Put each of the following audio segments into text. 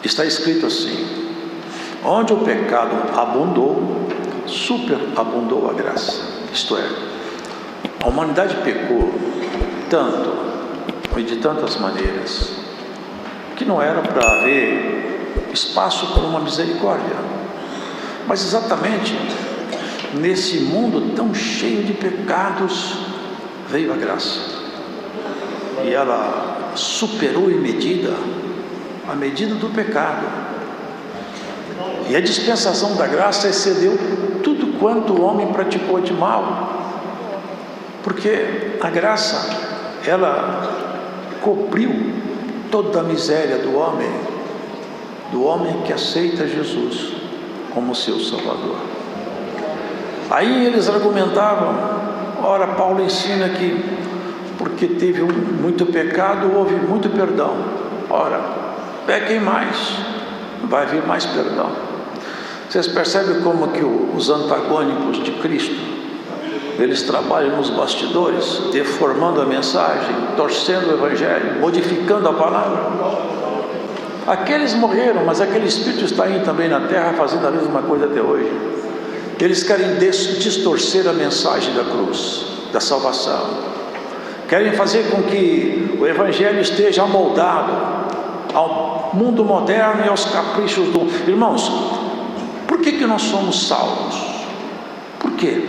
Está escrito assim: onde o pecado abundou, superabundou a graça. Isto é, a humanidade pecou tanto e de tantas maneiras que não era para haver espaço para uma misericórdia. Mas exatamente nesse mundo tão cheio de pecados veio a graça, e ela superou em medida a medida do pecado, e a dispensação da graça excedeu tudo quanto o homem praticou de mal, porque a graça, ela cobriu toda a miséria do homem que aceita Jesus como seu Salvador. Aí eles argumentavam: ora, Paulo ensina que porque teve muito pecado, houve muito perdão. Ora, pequem mais, vai vir mais perdão. Vocês percebem como que os antagônicos de Cristo, eles trabalham nos bastidores, deformando a mensagem, torcendo o Evangelho, modificando a palavra. Aqueles morreram, mas aquele Espírito está aí também na terra, fazendo a mesma coisa até hoje. Eles querem distorcer a mensagem da cruz, da salvação. Querem fazer com que o Evangelho esteja amoldado ao mundo moderno e aos caprichos do... Irmãos, por que nós somos salvos? Por quê?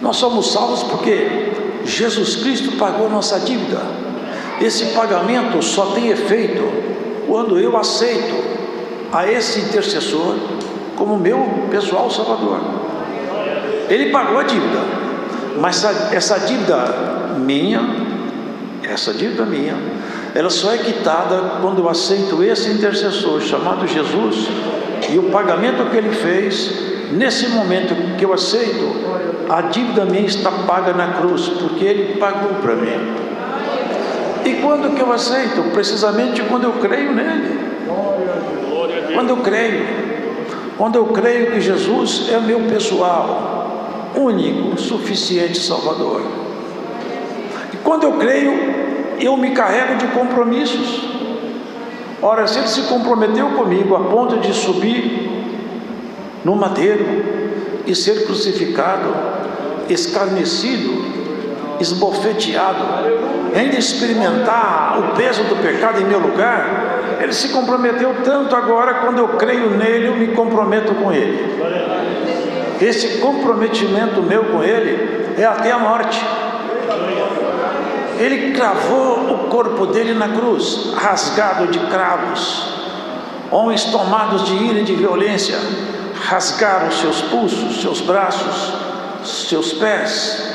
Nós somos salvos porque Jesus Cristo pagou nossa dívida. Esse pagamento só tem efeito quando eu aceito a esse intercessor como meu pessoal salvador. Ele pagou a dívida, mas essa dívida minha, ela só é quitada quando eu aceito esse intercessor chamado Jesus, e o pagamento que ele fez, nesse momento que eu aceito, a dívida minha está paga na cruz, porque ele pagou para mim. E quando que eu aceito? Precisamente quando eu creio nele. Quando eu creio que Jesus é meu pessoal, único, suficiente Salvador. E quando eu creio, eu me carrego de compromissos. Ora, se ele se comprometeu comigo a ponto de subir no madeiro e ser crucificado, escarnecido, esbofeteado, ainda experimentar o peso do pecado em meu lugar, ele se comprometeu tanto. Agora, quando eu creio nele, eu me comprometo com ele. Esse comprometimento meu com ele é até a morte. Ele cravou o corpo dele na cruz, rasgado de cravos. Homens tomados de ira e de violência rasgaram seus pulsos, seus braços, seus pés.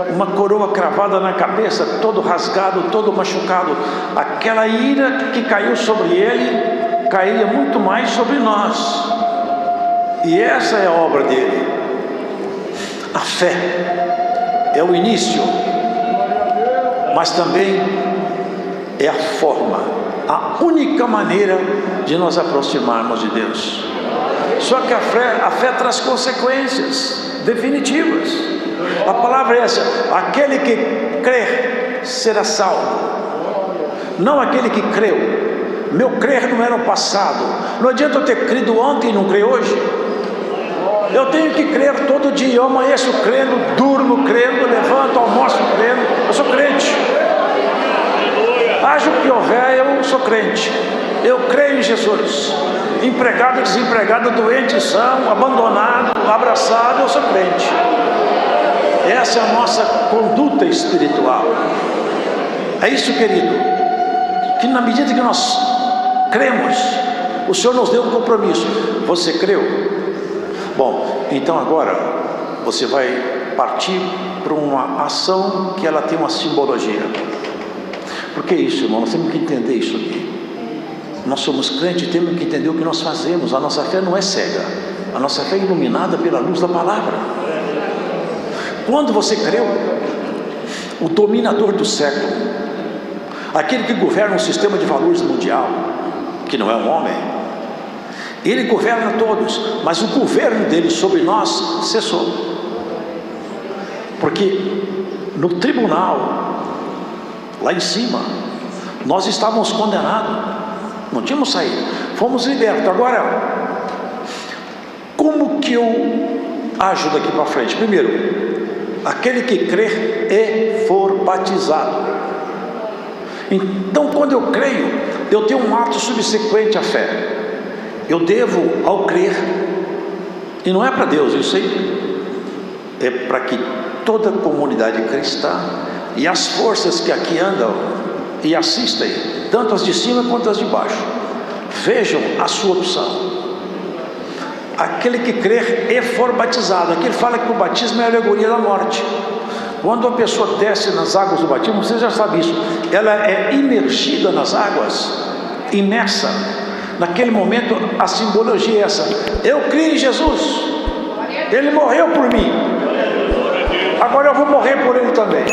Uma coroa cravada na cabeça, todo rasgado, todo machucado. Aquela ira que caiu sobre ele, cairia muito mais sobre nós. E essa é a obra dele. A fé é o início, mas também é a forma, a única maneira de nos aproximarmos de Deus. Só que a fé traz consequências definitivas. A palavra é essa: aquele que crer será salvo, não aquele que creu. Meu crer não era o passado. Não adianta eu ter crido ontem e não crer hoje. Eu tenho que crer todo dia. Eu amanheço crendo, durmo crendo, levanto, almoço crendo. Eu sou crente. Haja o que houver, eu sou crente. Eu creio em Jesus. Empregado, desempregado, doente, são, abandonado, abraçado, eu sou crente. Essa é a nossa conduta espiritual. É isso, querido, que na medida que nós cremos, o Senhor nos deu um compromisso. Você creu? Bom, então agora você vai partir para uma ação que ela tem uma simbologia. Por que isso, irmão? Nós temos que entender isso aqui. Nós somos crentes e temos que entender o que nós fazemos. A nossa fé não é cega. A nossa fé é iluminada pela luz da palavra. Quando você creu, o dominador do século, aquele que governa um sistema de valores mundial, que não é um homem, ele governa todos, mas o governo dele sobre nós cessou. Porque no tribunal, lá em cima, nós estávamos condenados. Não tínhamos saído, fomos libertos. Agora, como que eu ajo daqui para frente? Primeiro, aquele que crer e for batizado. Então, quando eu creio, eu tenho um ato subsequente à fé. Eu devo, ao crer, e não é para Deus, isso aí é para que toda a comunidade cristã e as forças que aqui andam e assistem, tanto as de cima quanto as de baixo, vejam a sua opção. Aquele que crer e for batizado. Aqui ele fala que o batismo é a alegoria da morte. Quando a pessoa desce nas águas do batismo, você já sabe isso, ela é imergida nas águas, imersa. Naquele momento a simbologia é essa: eu creio em Jesus, Ele morreu por mim, agora eu vou morrer por Ele também.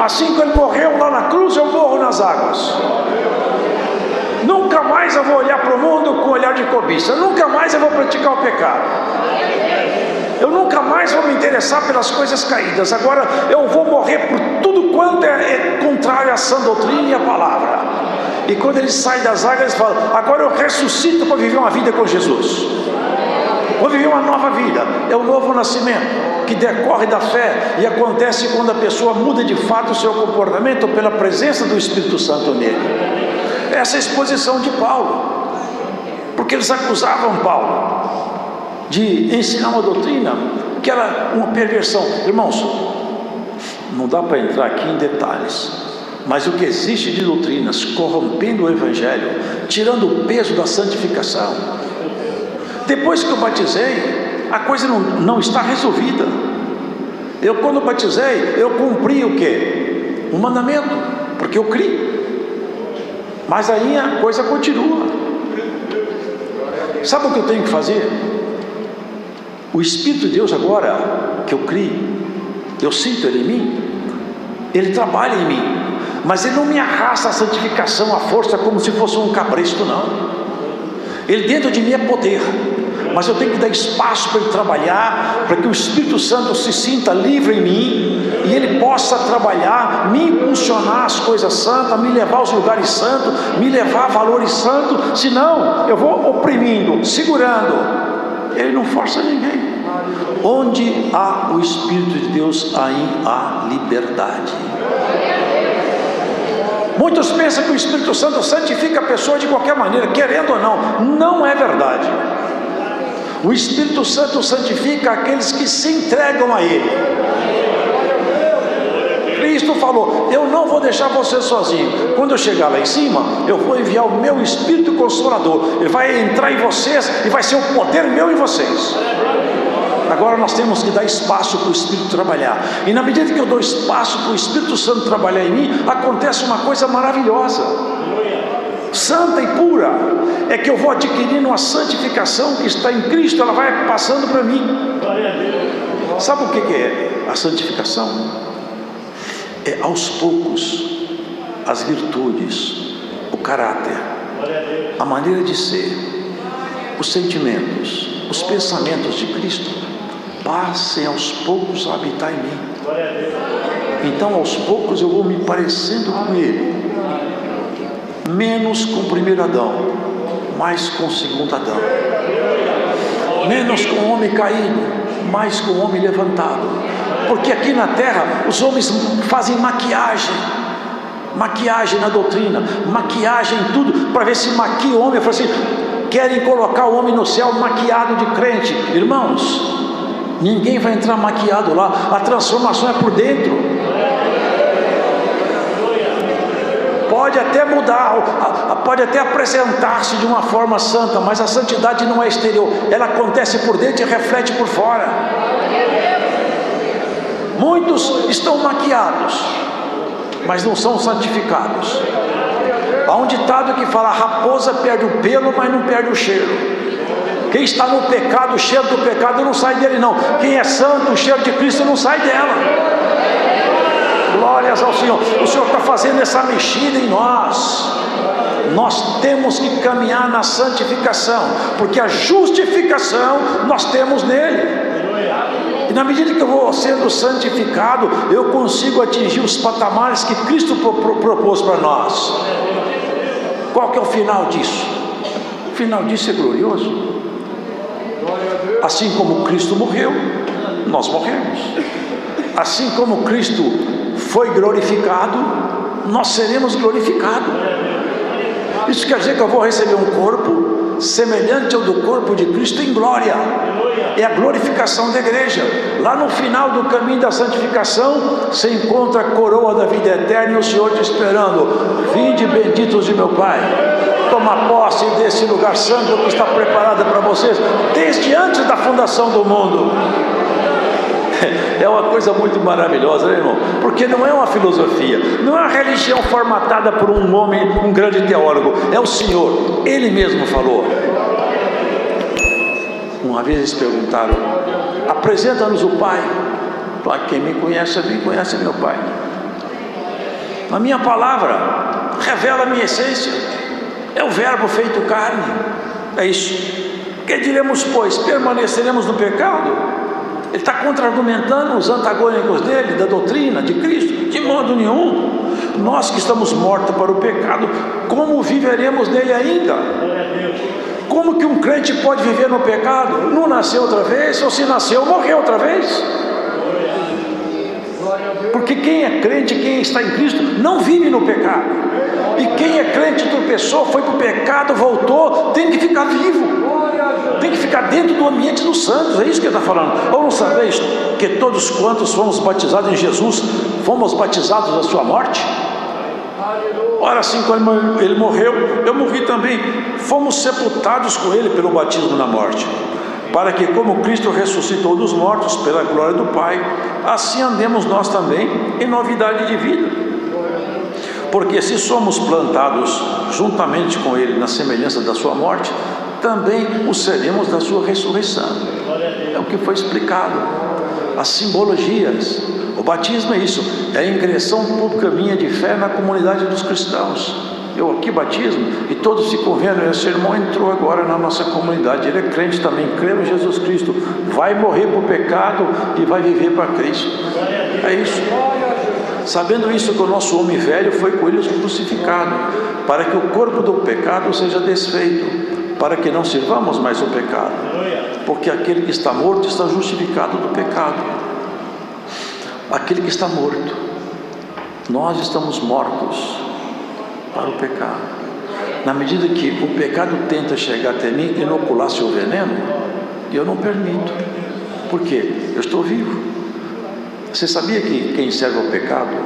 Assim que Ele morreu lá na cruz, eu morro nas águas. Nunca mais eu vou olhar para o mundo com olhar de cobiça. Nunca mais eu vou praticar o pecado. Eu nunca mais vou me interessar pelas coisas caídas. Agora eu vou morrer por tudo quanto é contrário à sã doutrina e à palavra. E quando ele sai das águas, ele fala: agora eu ressuscito para viver uma vida com Jesus. Vou viver uma nova vida. É o novo nascimento que decorre da fé e acontece quando a pessoa muda de fato o seu comportamento pela presença do Espírito Santo nele. Essa é a exposição de Paulo, porque eles acusavam Paulo de ensinar uma doutrina que era uma perversão. Irmãos, não dá para entrar aqui em detalhes, mas o que existe de doutrinas corrompendo o Evangelho, tirando o peso da santificação. Depois que eu batizei, a coisa não está resolvida. Eu, quando batizei, eu cumpri o quê? Um mandamento, porque eu criei. Mas aí a coisa continua. Sabe o que eu tenho que fazer? O Espírito de Deus agora, que eu crio, eu sinto Ele em mim, Ele trabalha em mim, mas Ele não me arrasta a santificação, a força, como se fosse um cabresto, não. Ele dentro de mim é poder, mas eu tenho que dar espaço para Ele trabalhar, para que o Espírito Santo se sinta livre em mim, e Ele possa trabalhar, me impulsionar as coisas santas, me levar aos lugares santos, me levar a valores santos. Senão eu vou oprimindo, segurando. Ele não força ninguém. Onde há o Espírito de Deus, aí há liberdade. Muitos pensam que o Espírito Santo santifica a pessoa de qualquer maneira, querendo ou não. Não é verdade. O Espírito Santo santifica aqueles que se entregam a Ele. Cristo falou: eu não vou deixar você sozinho. Quando eu chegar lá em cima, eu vou enviar o meu Espírito Consolador. Ele vai entrar em vocês e vai ser o poder meu em vocês. Agora nós temos que dar espaço para o Espírito trabalhar. E na medida que eu dou espaço para o Espírito Santo trabalhar em mim, acontece uma coisa maravilhosa, santa e pura. É que eu vou adquirindo uma santificação que está em Cristo. Ela vai passando para mim. Sabe o que é a santificação? É aos poucos as virtudes, o caráter, a maneira de ser, os sentimentos, os pensamentos de Cristo passem aos poucos a habitar em mim. Então aos poucos eu vou me parecendo com Ele, menos com o primeiro Adão, mais com o segundo Adão, menos com o homem caído, mais com o homem levantado. Porque aqui na terra os homens fazem maquiagem na doutrina, maquiagem em tudo, para ver se maquia o homem. Eu falo assim: querem colocar o homem no céu maquiado de crente. Irmãos, ninguém vai entrar maquiado lá. A transformação é por dentro. Pode até mudar, pode até apresentar-se de uma forma santa, mas a santidade não é exterior, ela acontece por dentro e reflete por fora. Muitos estão maquiados, mas não são santificados. Há um ditado que fala: a raposa perde o pelo, mas não perde o cheiro. Quem está no pecado, o cheiro do pecado não sai dele não. Quem é santo, o cheiro de Cristo não sai dela. Glórias ao Senhor. O Senhor está fazendo essa mexida em nós. Nós temos que caminhar na santificação, porque a justificação nós temos nele. E na medida que eu vou sendo santificado, eu consigo atingir os patamares que Cristo propôs para nós. Qual que é o final disso? O final disso é glorioso. Assim como Cristo morreu, nós morremos. Assim como Cristo foi glorificado, nós seremos glorificados. Isso quer dizer que eu vou receber um corpo semelhante ao do corpo de Cristo em glória. É a glorificação da igreja. Lá no final do caminho da santificação, você encontra a coroa da vida eterna e o Senhor te esperando. Vinde benditos de meu Pai, toma posse desse lugar santo que está preparado para vocês desde antes da fundação do mundo. É uma coisa muito maravilhosa, né, irmão? Porque não é uma filosofia, não é uma religião formatada por um homem, um grande teólogo. É o Senhor, Ele mesmo falou. Uma vez eles perguntaram: apresenta-nos o Pai. Quem me conhece a mim, conhece meu Pai. A minha palavra revela a minha essência. É o verbo feito carne. É isso. Que diremos, pois? Permaneceremos no pecado? Ele está contra-argumentando os antagônicos dele, da doutrina de Cristo. De modo nenhum. Nós que estamos mortos para o pecado, como viveremos nele ainda? Como que um crente pode viver no pecado? Não nasceu outra vez, ou se nasceu, morreu outra vez. Porque quem é crente, quem está em Cristo, não vive no pecado. E quem é crente tropeçou, foi para o pecado, voltou, tem que ficar vivo. Tem que ficar dentro do ambiente dos santos. É isso que ele está falando. Ou não sabeis que todos quantos fomos batizados em Jesus, fomos batizados na sua morte? Ora, assim como ele morreu, eu morri também. Fomos sepultados com ele pelo batismo na morte, para que, como Cristo ressuscitou dos mortos pela glória do Pai, assim andemos nós também em novidade de vida. Porque se somos plantados juntamente com ele na semelhança da sua morte, também o seremos da sua ressurreição. É o que foi explicado. As simbologias. O batismo é isso, é a ingressão pública minha de fé na comunidade dos cristãos. Eu aqui batismo e todos se convendo. Esse irmão entrou agora na nossa comunidade, ele é crente também, crê em Jesus Cristo, vai morrer para o pecado e vai viver para Cristo. É isso. Sabendo isso, que o nosso homem velho foi com ele crucificado, para que o corpo do pecado seja desfeito, para que não sirvamos mais o pecado, porque aquele que está morto está justificado do pecado. Aquele que está morto, nós estamos mortos para o pecado. Na medida que o pecado tenta chegar até mim, inocular seu veneno, eu não permito. Por quê? Eu estou vivo. Você sabia que quem serve ao pecado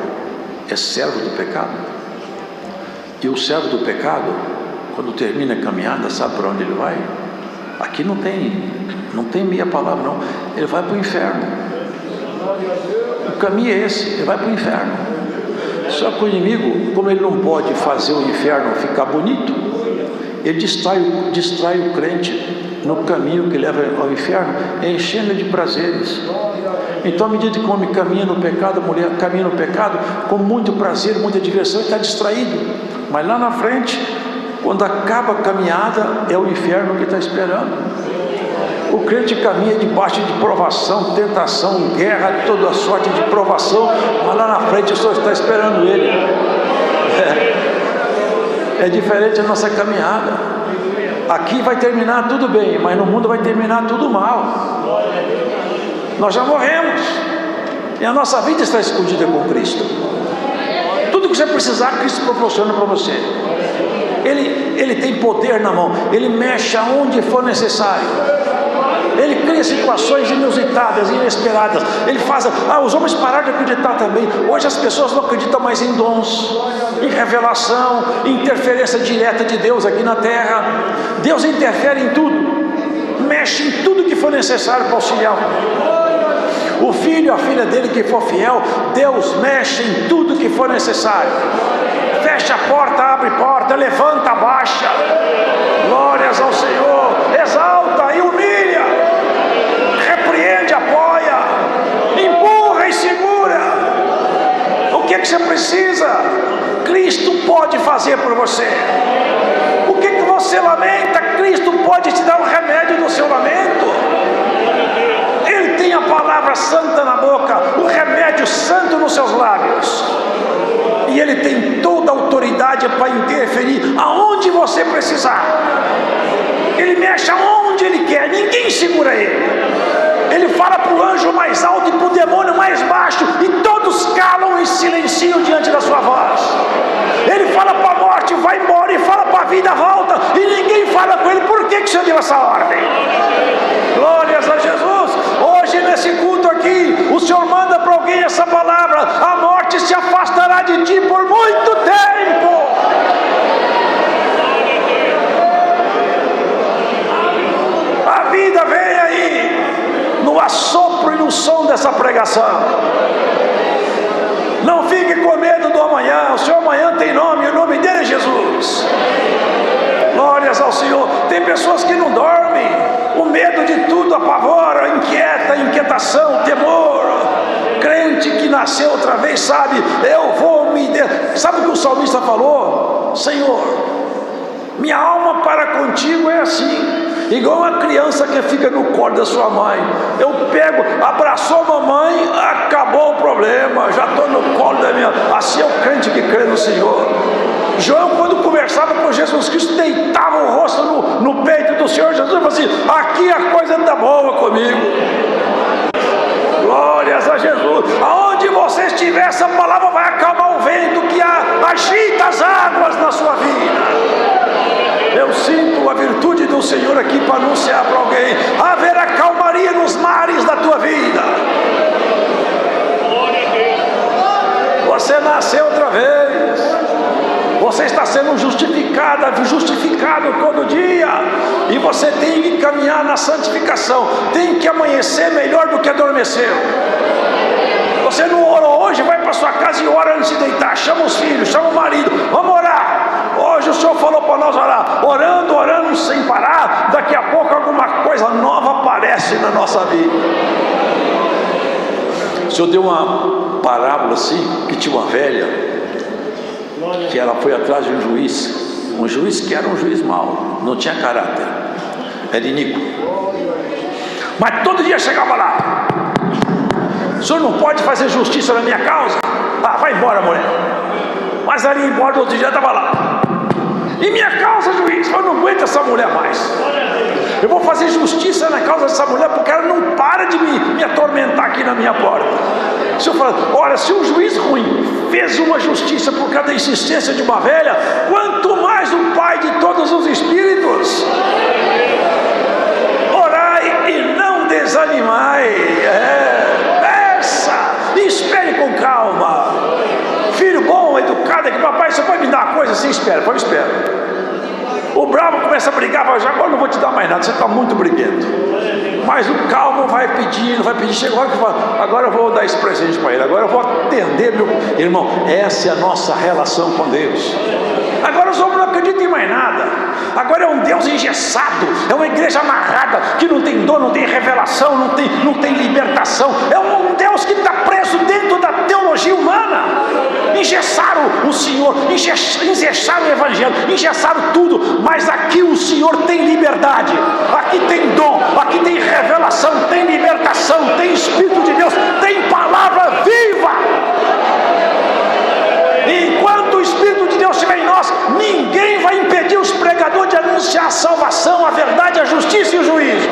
é servo do pecado? E o servo do pecado, quando termina a caminhada, sabe para onde ele vai? Aqui não tem meia palavra não. Ele vai para o inferno. O caminho é esse, ele vai para o inferno. Só que o inimigo, como ele não pode fazer o inferno ficar bonito, ele distrai o crente no caminho que leva ao inferno, enchendo de prazeres. Então, à medida que o homem caminha no pecado, a mulher caminha no pecado, com muito prazer, muita diversão, ele está distraído. Mas lá na frente, quando acaba a caminhada, é o inferno que está esperando. O crente caminha debaixo de provação, tentação, guerra, toda sorte de provação, mas lá na frente o Senhor está esperando ele. É diferente a nossa caminhada. Aqui vai terminar tudo bem, mas no mundo vai terminar tudo mal. Nós já morremos e a nossa vida está escondida com Cristo. Tudo que você precisar, Cristo proporciona para você. Ele tem poder na mão, Ele mexe aonde for necessário. Ele cria situações inusitadas, inesperadas. Ele faz... os homens pararam de acreditar também. Hoje as pessoas não acreditam mais em dons, em revelação, em interferência direta de Deus aqui na terra. Deus interfere em tudo, mexe em tudo que for necessário para auxiliar o filho, a filha dele que for fiel. Deus mexe em tudo que for necessário. Fecha a porta, abre porta, levanta, abaixa. Glórias ao Senhor. Exalta e humilha, repreende, apoia, empurra e segura. O que é que você precisa? Cristo pode fazer por você. O que é que você lamenta? Cristo pode te dar o remédio do seu lamento. Ele tem a palavra santa na boca, o remédio santo nos seus lábios, e Ele tem toda a autoridade para interferir aonde essa pregação. Não fique com medo do amanhã. O seu amanhã tem nome, e o nome dele é Jesus. Glórias ao Senhor. Tem pessoas que não dormem, o medo de tudo apavora, inquieta, inquietação, temor. Crente que nasceu outra vez sabe, eu vou me... Sabe o que o salmista falou? Senhor, minha alma para contigo é assim, igual uma criança que fica no colo da sua mãe. Eu pego, abraçou a mamãe, acabou o problema, já estou no colo da minha... Assim é o crente que crê no Senhor. João, quando conversava com Jesus Cristo, deitava o rosto no peito do Senhor Jesus e falava assim: aqui a coisa está boa comigo. Glórias a Jesus. Aonde você estiver, essa palavra vai acalmar o vento que agita as águas na sua vida. Eu sinto a virtude do Senhor aqui para anunciar para alguém: haverá calmaria nos mares da tua vida. Você nasceu outra vez. Você está sendo justificado todo dia. E você tem que caminhar na santificação. Tem que amanhecer melhor do que adormeceu. Você não orou hoje, vai para sua casa e ora antes de deitar. Chama os filhos, chama o marido. Vamos orar. Hoje o Senhor falou para nós orar. Orando sem parar. Daqui a pouco alguma coisa nova aparece na nossa vida. O Senhor deu uma parábola assim, que tinha uma velha, que ela foi atrás de um juiz que era um juiz mau, não tinha caráter, era iníquo, mas todo dia chegava lá: o senhor não pode fazer justiça na minha causa? Ah, vai embora, mulher. Mas ali embora, outro dia estava lá: e minha causa, juiz? Eu não aguento essa mulher mais. Eu vou fazer justiça na causa dessa mulher, porque ela não para de me atormentar aqui na minha porta. O senhor fala: olha, se um juiz ruim fez uma justiça por causa da insistência de uma velha, quanto mais o Pai de todos os espíritos. Orai e não desanimai. Espere com calma. Filho bom, educado, é que papai, você pode me dar uma coisa assim? Espera, pode esperar. O bravo começa a brigar, vai: agora não vou te dar mais nada, você está muito briguento. Mas o calmo vai pedindo, chega a hora que fala: agora eu vou dar esse presente para ele, agora eu vou atender meu... Irmão, essa é a nossa relação com Deus. Agora os homens não acreditam em mais nada. Agora é um Deus engessado, é uma igreja amarrada, que não tem dor, não tem revelação, não tem libertação. É um Deus que está preso dentro da teologia humana. Engessaram o Senhor, engessaram o Evangelho, engessaram tudo. Mas aqui o Senhor tem liberdade, aqui tem dom, aqui tem revelação, tem libertação, tem Espírito de Deus, tem palavra viva. E enquanto o Espírito de Deus estiver em nós, ninguém vai impedir os pregadores de anunciar a salvação, a verdade, a justiça e o juízo.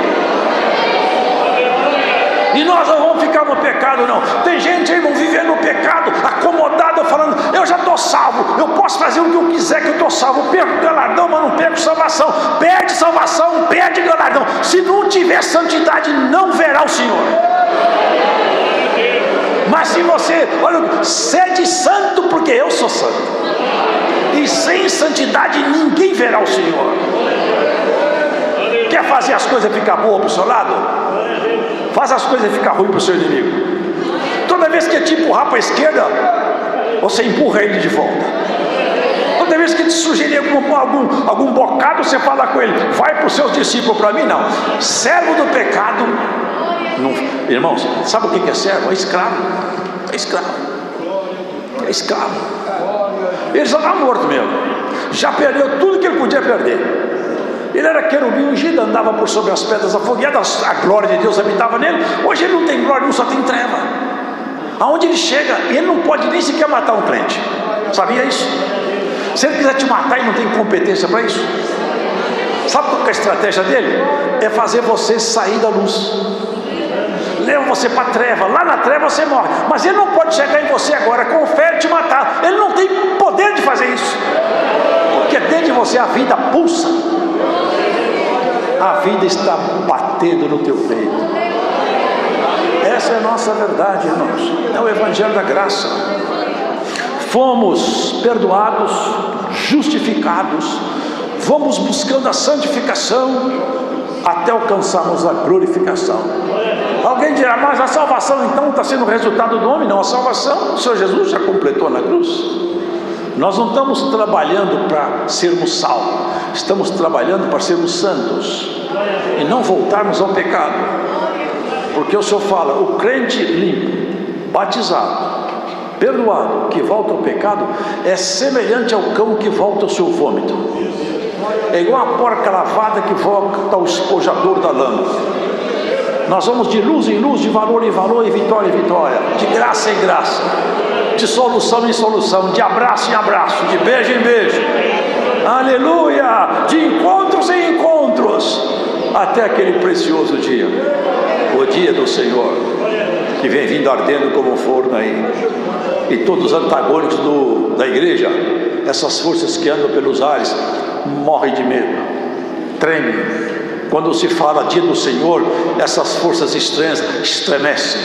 E nós não vamos ficar no pecado, não. Tem gente aí, irmão, vivendo no pecado, acomodado, falando: eu já estou salvo, eu posso fazer o que eu quiser que eu estou salvo. Eu perco galardão, mas não perco salvação. Perde salvação, perde galardão. Se não tiver santidade, não verá o Senhor. Mas se você, olha, sede santo, porque eu sou santo. E sem santidade ninguém verá o Senhor. Quer fazer as coisas ficar boas para o seu lado? Faz as coisas ficar ruins para o seu inimigo. Toda vez que ele te empurrar para a esquerda, você empurra ele de volta. Toda vez que te sugerir algum bocado, você fala com ele: vai para os seus discípulos, para mim não. Servo do pecado não. Irmãos, sabe o que é servo? É escravo. É escravo. É escravo. Ele já está morto mesmo. Já perdeu tudo que ele podia perder. Ele era querubim ungido, andava por sobre as pedras afogueadas, a glória de Deus habitava nele. Hoje ele não tem glória, não, só tem treva. Aonde ele chega, ele não pode nem sequer matar um crente. Sabia isso? Se ele quiser te matar e não tem competência para isso, sabe qual é a estratégia dele? É fazer você sair da luz. Leva você para a treva, lá na treva você morre. Mas ele não pode chegar em você agora com fé e te matar. Ele não tem poder de fazer isso, porque dentro de você a vida pulsa. A vida está batendo no teu peito. Essa é a nossa verdade, irmãos. É o Evangelho da graça. Fomos perdoados, justificados, vamos buscando a santificação até alcançarmos a glorificação. Alguém dirá, mas a salvação então está sendo resultado do homem? Não, a salvação o Senhor Jesus já completou na cruz. Nós não estamos trabalhando para sermos salvos, estamos trabalhando para sermos santos e não voltarmos ao pecado, porque o Senhor fala, o crente limpo, batizado, perdoado, que volta ao pecado, é semelhante ao cão que volta ao seu vômito, é igual a porca lavada que volta ao espojador da lama. Nós vamos de luz em luz, de valor em valor, e vitória em vitória, de graça em graça, de solução em solução, de abraço em abraço, de beijo em beijo, aleluia, de encontros em encontros, até aquele precioso dia, o dia do Senhor, que vem vindo ardendo como um forno aí, e todos os antagônicos da igreja, essas forças que andam pelos ares, morrem de medo, tremem. Quando se fala dia do Senhor, essas forças estranhas estremecem,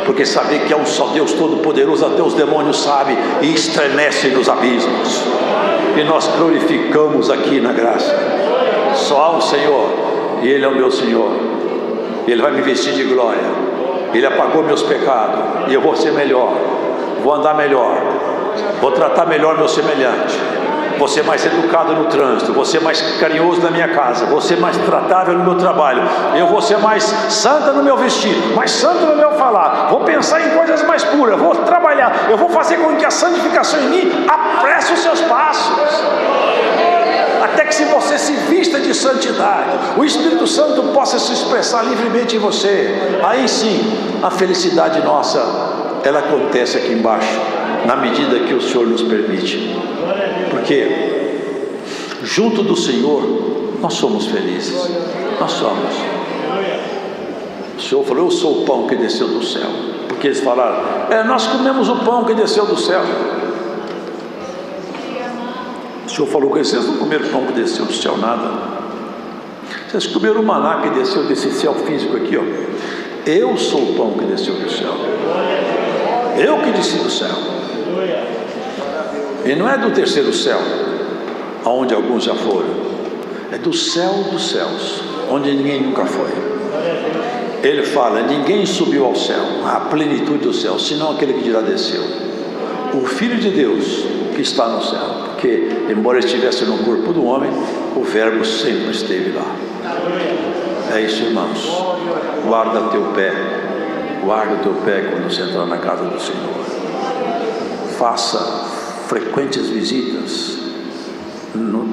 porque saber que é um só Deus Todo-Poderoso, até os demônios sabem, e estremecem nos abismos, e nós glorificamos aqui na graça. Só há um Senhor, e Ele é o meu Senhor, Ele vai me vestir de glória, Ele apagou meus pecados, e eu vou ser melhor, vou andar melhor, vou tratar melhor meu semelhante, vou ser mais educado no trânsito, vou ser mais carinhoso na minha casa, vou ser mais tratável no meu trabalho, eu vou ser mais santa no meu vestir, mais santo no meu falar, vou pensar em coisas mais puras, vou trabalhar, eu vou fazer com que a santificação em mim apresse os seus passos, até que se você se vista de santidade, o Espírito Santo possa se expressar livremente em você, aí sim, a felicidade nossa, ela acontece aqui embaixo, na medida que o Senhor nos permite, porque junto do Senhor nós somos felizes, nós somos. O Senhor falou, eu sou o pão que desceu do céu, porque eles falaram, nós comemos o pão que desceu do céu. O Senhor falou que vocês não comeram o pão que desceu do céu, nada, vocês comeram o maná que desceu desse céu físico aqui, ó. Eu sou o pão que desceu do céu, eu que desci do céu. E não é do terceiro céu, aonde alguns já foram, é do céu dos céus, onde ninguém nunca foi. Ele fala, ninguém subiu ao céu, à plenitude do céu, senão aquele que de lá desceu, o Filho de Deus que está no céu, porque embora estivesse no corpo do homem, o verbo sempre esteve lá. É isso, irmãos, guarda teu pé quando você entrar na casa do Senhor, faça frequentes visitas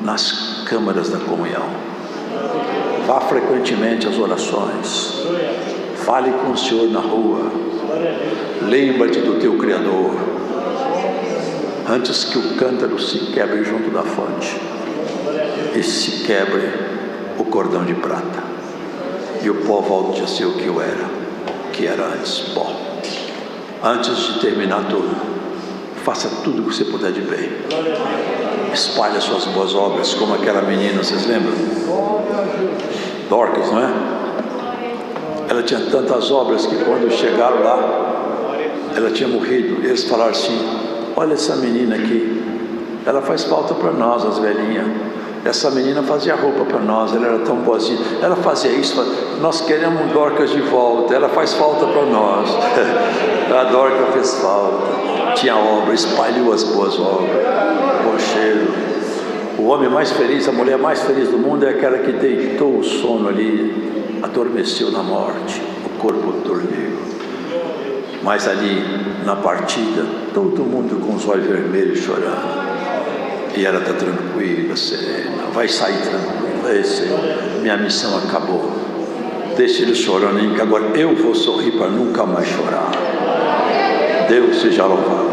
nas câmaras da comunhão, vá frequentemente às orações, fale com o Senhor na rua, lembra-te do teu Criador, antes que o cântaro se quebre junto da fonte, e se quebre o cordão de prata, e o pó volte a ser o que era antes, pó. Antes de terminar tudo, faça tudo o que você puder de bem, espalhe as suas boas obras, como aquela menina, vocês lembram? Dorcas, não é? Ela tinha tantas obras que quando chegaram lá, ela tinha morrido. Eles falaram assim, olha essa menina aqui, ela faz falta para nós, as velhinhas. Essa menina fazia roupa para nós, ela era tão boazinha, ela fazia isso, nós queremos Dorcas de volta, ela faz falta para nós. A Dorcas fez falta, tinha obra, espalhou as boas obras, com cheiro. O homem mais feliz, a mulher mais feliz do mundo é aquela que deitou o sono ali, adormeceu na morte, o corpo dormiu. Mas ali, na partida, todo mundo com os olhos vermelhos chorando. E ela está tranquila, serena, vai sair tranquila. Ei, Senhor, minha missão acabou. Deixa ele chorando, que agora eu vou sorrir para nunca mais chorar. Deus seja louvado.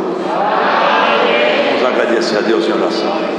Vamos agradecer a Deus em oração.